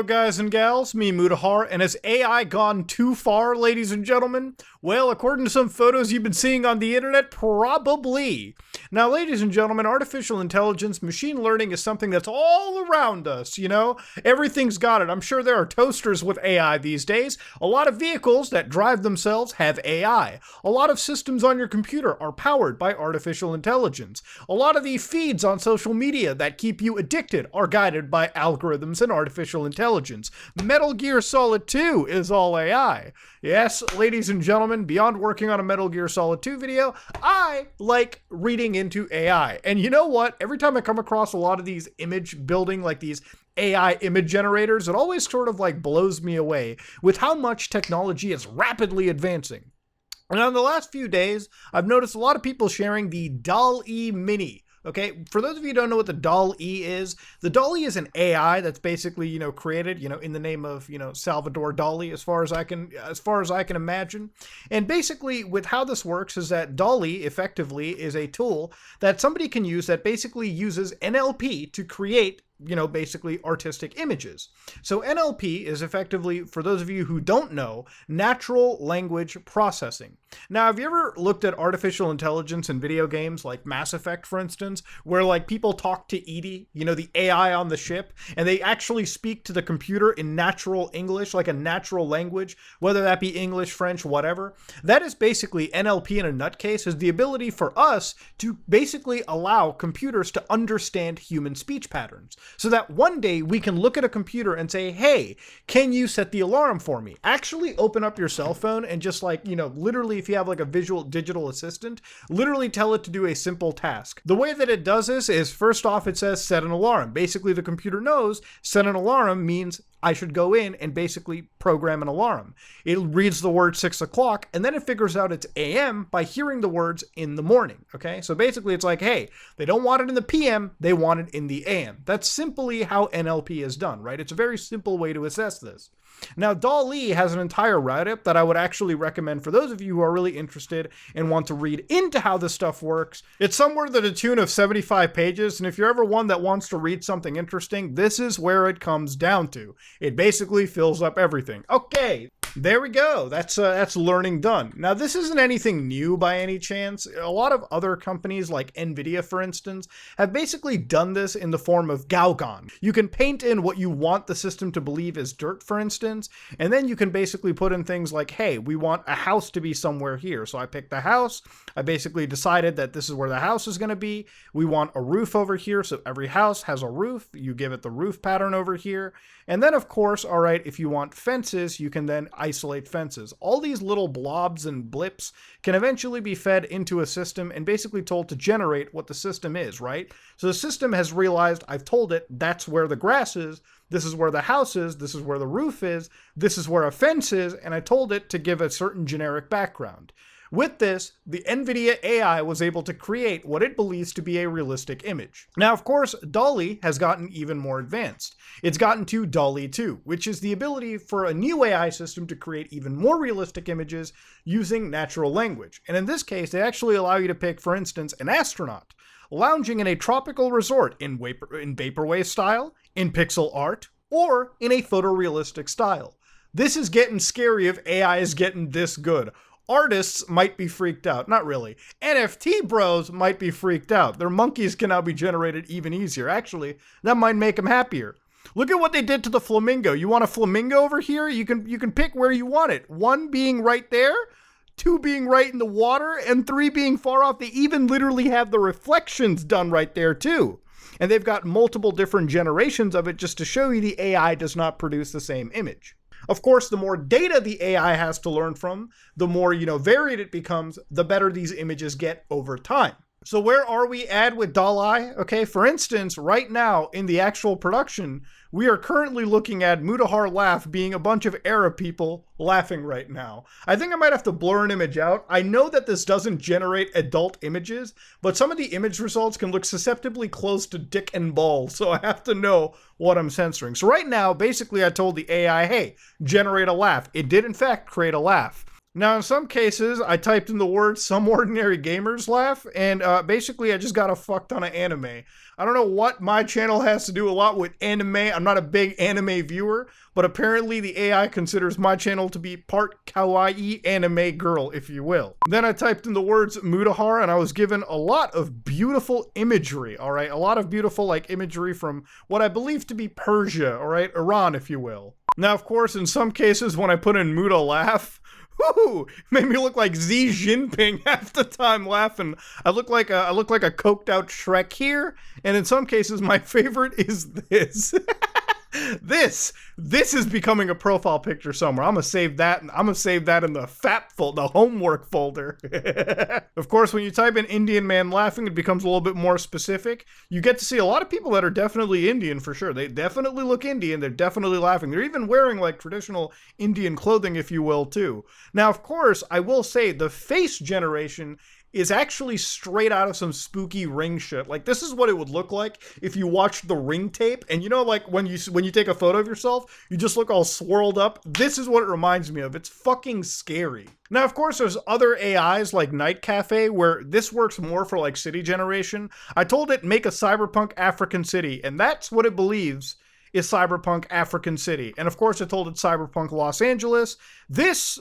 Hello guys and gals, me Mutahar, and has AI gone too far, ladies and gentlemen? Well, according to some photos you've been seeing on the internet, probably. Now, ladies and gentlemen, artificial intelligence, machine learning is something that's all around us, you know? Everything's got it. I'm sure there are toasters with AI these days. A lot of vehicles that drive themselves have AI. A lot of systems on your computer are powered by artificial intelligence. A lot of the feeds on social media that keep you addicted are guided by algorithms and artificial intelligence. Metal Gear Solid 2 is all AI. Yes, ladies and gentlemen, beyond working on a Metal Gear Solid 2 video, I like reading into AI. And you know what? Every time I come across a lot of these image building, like these AI image generators, it always sort of like blows me away with how much technology is rapidly advancing. And on the last few days, I've noticed a lot of people sharing the Dall-E Mini. Okay, for those of you who don't know what the Dall-E is, the Dall-E is an AI that's basically, created, in the name of, Salvador Dali, as far as I can imagine. And basically, with how this works is that Dall-E effectively is a tool that somebody can use that basically uses NLP to create basically artistic images. So NLP is effectively, for those of you who don't know, natural language processing. Now, have you ever looked at artificial intelligence in video games like Mass Effect, for instance, where like people talk to Edie, the AI on the ship, and they actually speak to the computer in natural English, like a natural language, whether that be English, French, whatever? That is basically NLP in a nutcase, is the ability for us to basically allow computers to understand human speech patterns. So that one day we can look at a computer and say, hey, can you set the alarm for me? Actually open up your cell phone and just like, literally if you have like a visual digital assistant, literally tell it to do a simple task. The way that it does this is, first off, it says set an alarm. Basically the computer knows set an alarm means I should go in and basically program an alarm. It reads the word 6 o'clock and then it figures out it's AM by hearing the words in the morning. Okay, so basically it's like, hey, they don't want it in the PM, they want it in the AM. That's simply how NLP is done, right? It's a very simple way to assess this. Now, Dall-E has an entire write-up that I would actually recommend for those of you who are really interested and want to read into how this stuff works. It's somewhere to the tune of 75 pages, and if you're ever one that wants to read something interesting, this is where it comes down to. It basically fills up everything. Okay, there we go. That's learning done. Now, this isn't anything new by any chance. A lot of other companies like Nvidia, for instance, have basically done this in the form of Gaugon. You can paint in what you want the system to believe is dirt, for instance, and then you can basically put in things like, hey, we want a house to be somewhere here. So I picked the house. I basically decided that this is where the house is going to be. We want a roof over here. So every house has a roof. You give it the roof pattern over here. And then, of course, all right, if you want fences, you can then isolate fences. All these little blobs and blips can eventually be fed into a system and basically told to generate what the system is, right? So the system has realized, I've told it, that's where the grass is, this is where the house is, this is where the roof is, this is where a fence is, and I told it to give a certain generic background. With this, the NVIDIA AI was able to create what it believes to be a realistic image. Now, of course, Dall-E has gotten even more advanced. It's gotten to Dall-E 2, which is the ability for a new AI system to create even more realistic images using natural language. And in this case, they actually allow you to pick, for instance, an astronaut lounging in a tropical resort in vaporwave style, in pixel art, or in a photorealistic style. This is getting scary if AI is getting this good. Artists might be freaked out. Not really. NFT bros might be freaked out. Their monkeys can now be generated even easier. Actually, that might make them happier. Look at what they did to the flamingo. You want a flamingo over here? You can pick where you want it. 1 being right there, 2 being right in the water, and 3 being far off. They even literally have the reflections done right there too. And they've got multiple different generations of it just to show you the AI does not produce the same image. Of course, the more data the AI has to learn from, the more, varied it becomes, the better these images get over time. So where are we at with Dall-E? Okay, for instance, right now in the actual production, we are currently looking at Mutahar Laugh being a bunch of Arab people laughing right now. I think I might have to blur an image out. I know that this doesn't generate adult images, but some of the image results can look susceptibly close to dick and balls, so I have to know what I'm censoring. So right now, basically I told the AI, hey, generate a laugh. It did in fact create a laugh. Now, in some cases, I typed in the word "some ordinary gamers laugh," and basically I just got a fuck ton of anime. I don't know what my channel has to do a lot with anime. I'm not a big anime viewer, but apparently the AI considers my channel to be part kawaii anime girl, if you will. Then I typed in the words Mudahar, and I was given a lot of beautiful imagery, all right? A lot of beautiful, like, imagery from what I believe to be Persia, all right? Iran, if you will. Now, of course, in some cases, when I put in Muda laugh, whoo, made me look like Xi Jinping half the time laughing. I look like a coked out Shrek here, and in some cases, my favorite is this. This is becoming a profile picture somewhere. I'm gonna save that, and I'm gonna save that in the the homework folder. Of course, when you type in Indian man laughing, it becomes a little bit more specific. You get to see a lot of people that are definitely Indian for sure. They definitely look Indian. They're definitely laughing. They're even wearing like traditional Indian clothing, if you will, too. Now, of course, I will say the face generation is actually straight out of some spooky Ring shit. Like, this is what it would look like if you watched the Ring tape, and you know, like when you take a photo of yourself, you just look all swirled up. This is what it reminds me of. It's fucking scary. Now, of course, there's other AIs like Night Cafe where this works more for like city generation. I told it make a cyberpunk African city, and that's what it believes is cyberpunk African City. And of course, I told it cyberpunk Los Angeles. This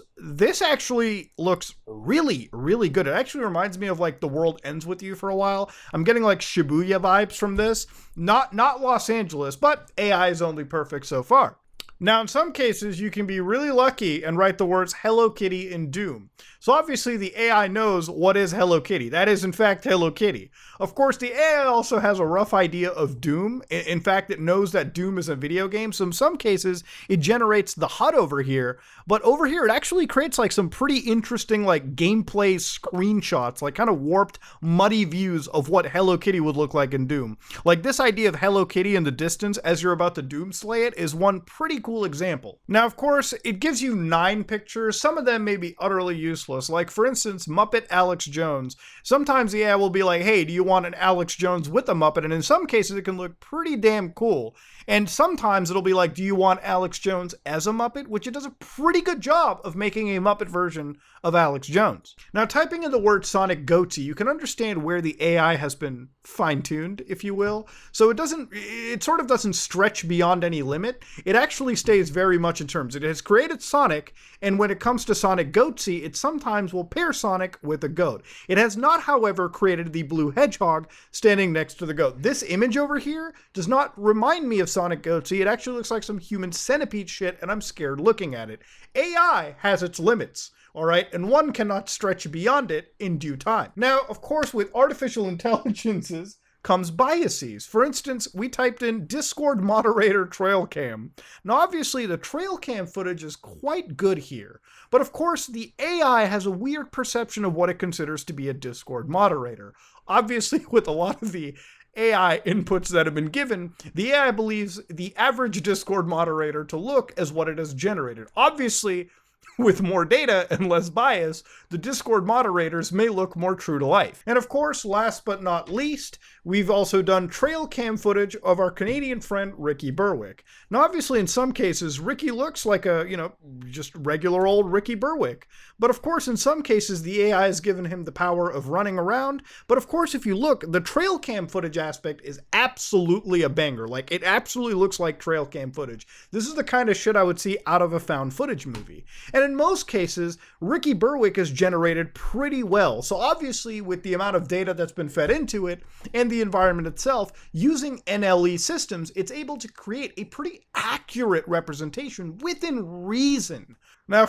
actually looks really, really good. It actually reminds me of like The World Ends With You for a while. I'm getting like Shibuya vibes from this. Not Los Angeles, but AI is only perfect so far. Now, in some cases, you can be really lucky and write the words Hello Kitty in Doom. So obviously the AI knows what is Hello Kitty. That is, in fact, Hello Kitty. Of course, the AI also has a rough idea of Doom. In fact, it knows that Doom is a video game. So in some cases, it generates the HUD over here. But over here, it actually creates like some pretty interesting like gameplay screenshots, like kind of warped, muddy views of what Hello Kitty would look like in Doom. Like this idea of Hello Kitty in the distance as you're about to Doom slay it is one pretty cool example. Now, of course, it gives you 9 pictures. Some of them may be utterly useless. Like, for instance, Muppet Alex Jones. Sometimes the AI will be like, hey, do you want an Alex Jones with a Muppet? And in some cases, it can look pretty damn cool. And sometimes it'll be like, do you want Alex Jones as a Muppet? Which it does a pretty good job of making a Muppet version of Alex Jones. Now, typing in the word Sonic Goatee, you can understand where the AI has been fine-tuned, if you will. So it sort of doesn't stretch beyond any limit. It actually stays very much in terms. It has created Sonic, and when it comes to Sonic Goatee, it sometimes will pair Sonic with a goat. It has not, however, created the blue hedgehog standing next to the goat. This image over here does not remind me of Sonic Goatee. It actually looks like some human centipede shit, and I'm scared looking at it. AI has its limits. All right, and one cannot stretch beyond it in due time. Now, of course, with artificial intelligences comes biases. For instance, we typed in Discord moderator trail cam. Now, obviously, the trail cam footage is quite good here, but of course, the AI has a weird perception of what it considers to be a Discord moderator. Obviously, with a lot of the AI inputs that have been given, the AI believes the average Discord moderator to look as what it has generated. Obviously, with more data and less bias, the Discord moderators may look more true to life. And of course, last but not least, we've also done trail cam footage of our Canadian friend, Ricky Berwick. Now, obviously, in some cases, Ricky looks like a, just regular old Ricky Berwick. But of course, in some cases, the AI has given him the power of running around. But of course, if you look, the trail cam footage aspect is absolutely a banger. Like, it absolutely looks like trail cam footage. This is the kind of shit I would see out of a found footage movie. And in most cases, Ricky Berwick is generated pretty well. So obviously, with the amount of data that's been fed into it and the environment itself, using NLE systems, it's able to create a pretty accurate representation within reason. Now,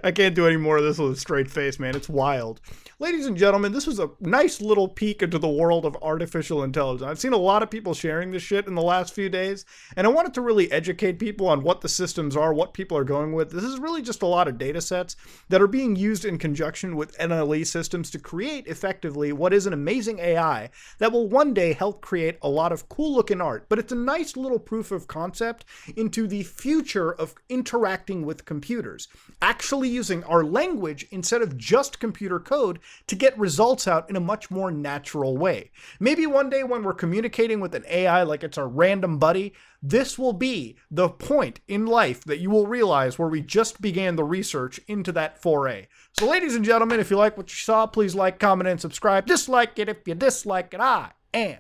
I can't do any more of this with a straight face, man. It's wild. Ladies and gentlemen, this was a nice little peek into the world of artificial intelligence. I've seen a lot of people sharing this shit in the last few days, and I wanted to really educate people on what the systems are, what people are going with. This is really just a lot of data sets that are being used in conjunction with NLE systems to create effectively what is an amazing AI that will one day help create a lot of cool looking art. But it's a nice little proof of concept into the future of interacting with computers, actually using our language instead of just computer code to get results out in a much more natural way. Maybe one day when we're communicating with an AI like it's our random buddy, this will be the point in life that you will realize where we just began the research into that foray. So ladies and gentlemen, if you like what you saw, please like, comment, and subscribe. Dislike it if you dislike it. I am